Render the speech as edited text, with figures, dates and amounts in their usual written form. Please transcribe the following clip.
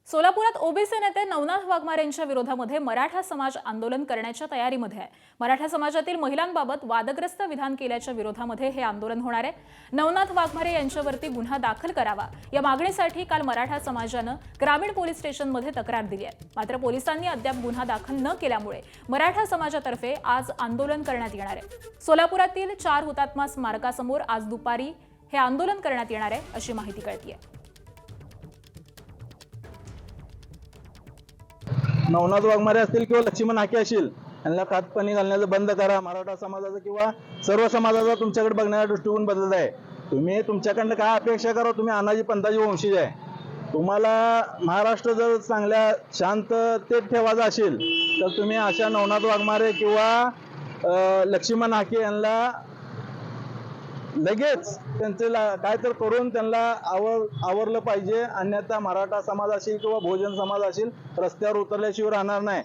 सोलापुरात ओबीसी नेते नवनाथ वाघमारे यांच्या विरोधामध्ये मराठा समाज आंदोलन करण्याच्या तयारीमध्ये आहे। मराठा समाजातील महिलांबाबत वादग्रस्त विधान केल्याच्या विरोधामध्ये हे आंदोलन होणार आहे। नवनाथ वाघमारे यांच्यावरती गुन्हा दाखल करावा या मागणीसाठी काल मराठा समाजानं ग्रामीण पोलीस स्टेशनमध्ये तक्रार दिली आहे। मात्र पोलिसांनी अद्याप गुन्हा दाखल न केल्यामुळे मराठा समाजातर्फे आज आंदोलन करण्यात येणार आहे। सोलापुरातील 4 हुतात्मा स्मारकासमोर आज दुपारी हे आंदोलन करण्यात येणार आहे अशी माहिती कळते आहे। नवनाथ वाघमारे असतील किंवा लक्ष्मण हाके असतील यांना खातपाणी घालण्याचं बंद करा। मराठा समाजाचं किंवा सर्व समाजाचा तुमच्याकडे बघण्याचा दृष्टिकोन बदलत आहे। तुम्ही तुमच्याकडनं काय अपेक्षा करा? तुम्ही अनाजी पंथाची वंशीज आहे। तुम्हाला महाराष्ट्र जर चांगल्या शांततेत ठेवायचा असेल तर तुम्ही अशा नवनाथ वाघमारे किंवा लक्ष्मण हाके यांना लगेच त्यांचे काय तर करून त्यांना आवरलं पाहिजे। अन्यथा मराठा समाज असेल किंवा बहुजन समाज असेल रस्त्यावर उतरल्याशिवाय राहणार नाही।